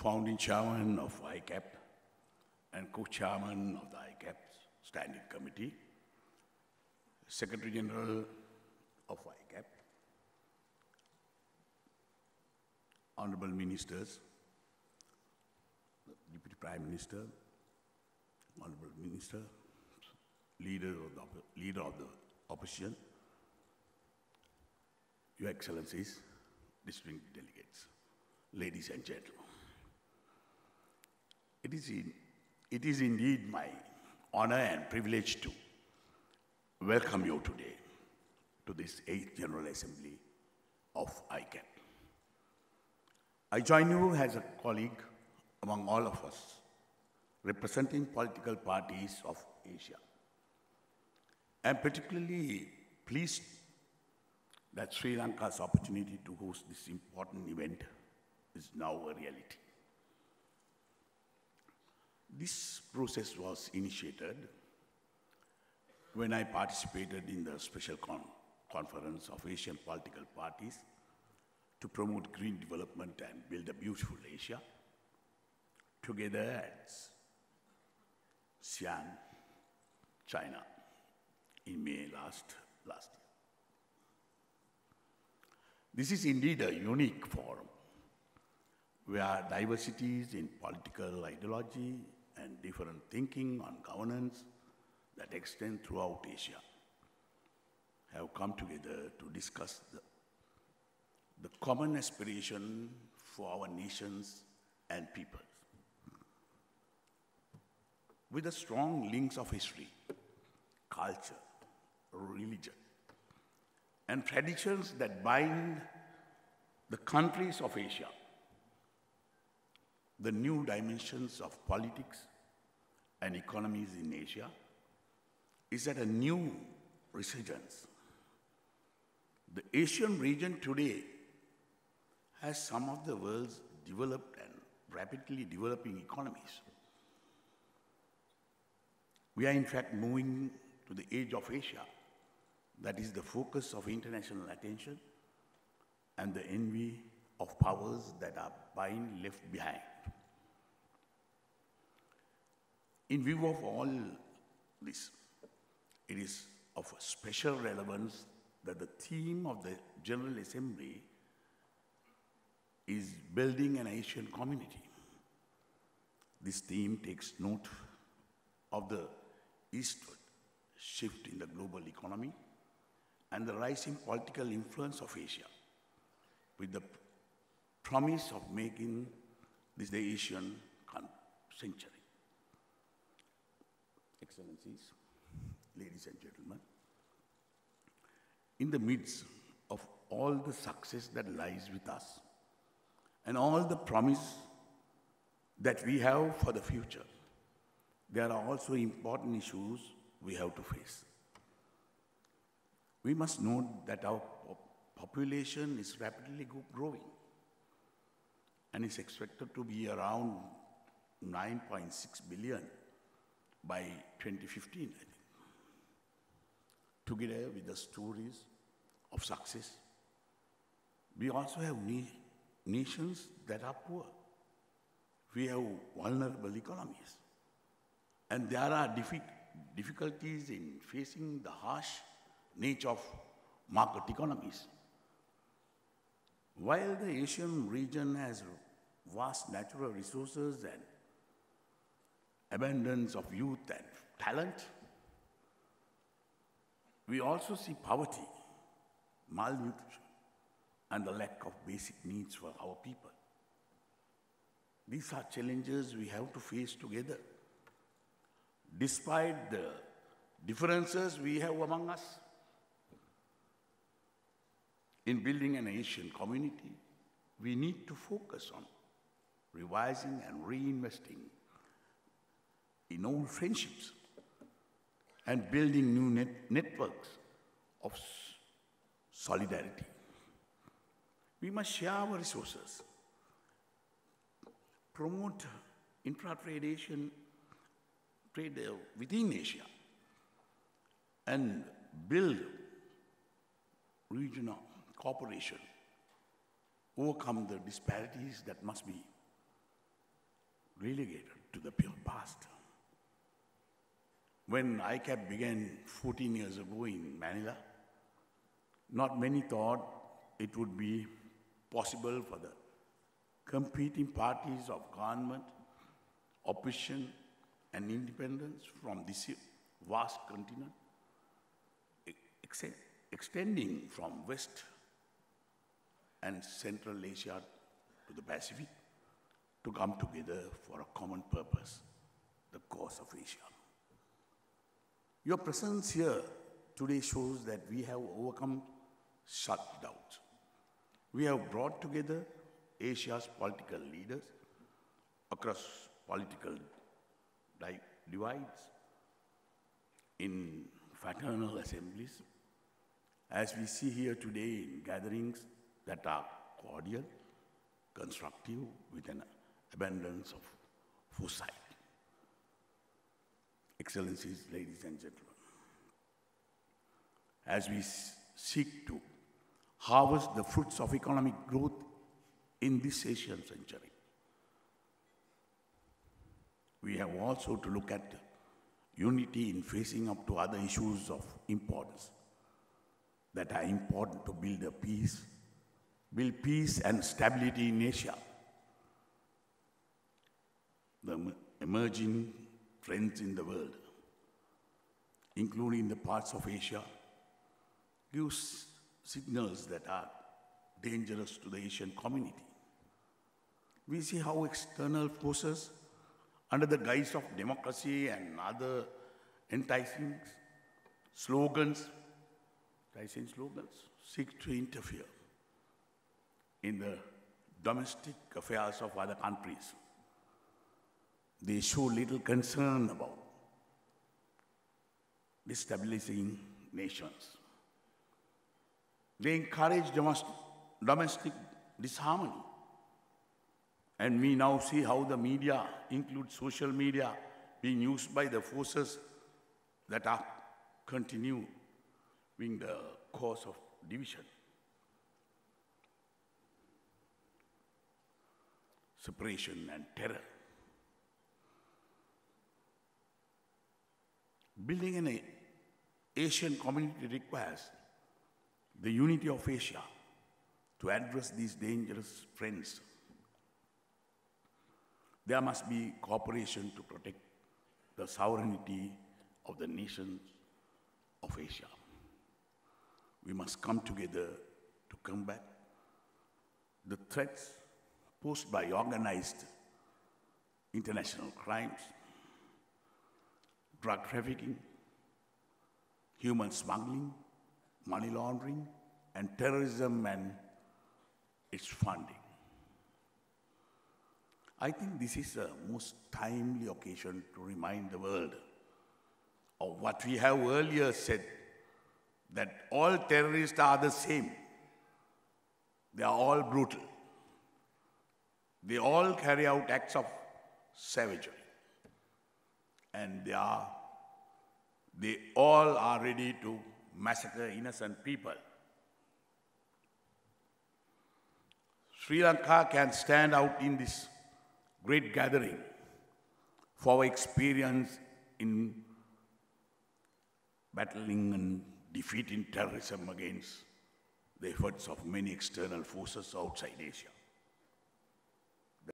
founding chairman of ICAPP and co-chairman of the ICAPP Standing Committee, Secretary General of ICAPP, Honorable Ministers, Deputy Prime Minister, Honorable Minister, Leader of the Opposition, Your Excellencies, distinguished delegates, ladies and gentlemen. It is indeed my honor and privilege to welcome you today to this 8th General Assembly of ICAPP. I join you as a colleague among all of us representing political parties of Asia. I am particularly pleased that Sri Lanka's opportunity to host this important event is now a reality. This process was initiated when I participated in the special conference of Asian political parties to promote green development and build a beautiful Asia together at Xi'an, China, in May last year. This is indeed a unique forum where diversities in political ideology and different thinking on governance that extend throughout Asia have come together to discuss the common aspiration for our nations and peoples. With the strong links of history, culture, religion, and traditions that bind the countries of Asia, the new dimensions of politics and economies in Asia is at a new resurgence. The Asian region today has some of the world's developed and rapidly developing economies. We are in fact moving to the age of Asia that is the focus of international attention and the envy of powers that are being left behind. In view of all this, it is of special relevance that the theme of the General Assembly is building an Asian community. This theme takes note of the eastward shift in the global economy and the rising political influence of Asia, with the promise of making this the Asian century. Excellencies, ladies and gentlemen, in the midst of all the success that lies with us and all the promise that we have for the future, there are also important issues we have to face. We must note that our population is rapidly growing and is expected to be around 9.6 billion by 2015, I think. Together with the stories of success, we also have nations that are poor. We have vulnerable economies. And there are difficulties in facing the harsh nature of market economies. While the Asian region has vast natural resources and abundance of youth and talent, we also see poverty, malnutrition, and the lack of basic needs for our people. These are challenges we have to face together. Despite the differences we have among us, in building an Asian community, we need to focus on revising and reinvesting in old friendships and building new networks of solidarity. We must share our resources, promote intra-trade trade within Asia, and build regional cooperation, overcome the disparities that must be relegated to the pure past. When ICAPP began 14 years ago in Manila, not many thought it would be possible for the competing parties of government, opposition, and independence from this vast continent, extending from West and Central Asia to the Pacific, to come together for a common purpose, the cause of Asia. Your presence here today shows that we have overcome such doubts. We have brought together Asia's political leaders across political divides in fraternal assemblies, as we see here today in gatherings that are cordial, constructive, with an abundance of foresight. Excellencies, ladies and gentlemen, as we seek to harvest the fruits of economic growth in this Asian century, we have also to look at unity in facing up to other issues of importance that are important to build peace and stability in Asia. The emerging trends in the world, including the parts of Asia, gives signals that are dangerous to the Asian community. We see how external forces, under the guise of democracy and other enticing slogans, seek to interfere in the domestic affairs of other countries. They show little concern about destabilizing nations. They encourage domestic disharmony. And we now see how the media, include social media, being used by the forces that are continuing the cause of division, separation, and terror. Building an Asian community requires the unity of Asia to address these dangerous trends. There must be cooperation to protect the sovereignty of the nations of Asia. We must come together to combat the threats posed by organized international crimes, drug trafficking, human smuggling, money laundering, and terrorism and its funding. I think this is a most timely occasion to remind the world of what we have earlier said, that all terrorists are the same. They are all brutal. They all carry out acts of savagery. And they all are ready to massacre innocent people. Sri Lanka can stand out in this great gathering for our experience in battling and defeating terrorism against the efforts of many external forces outside Asia.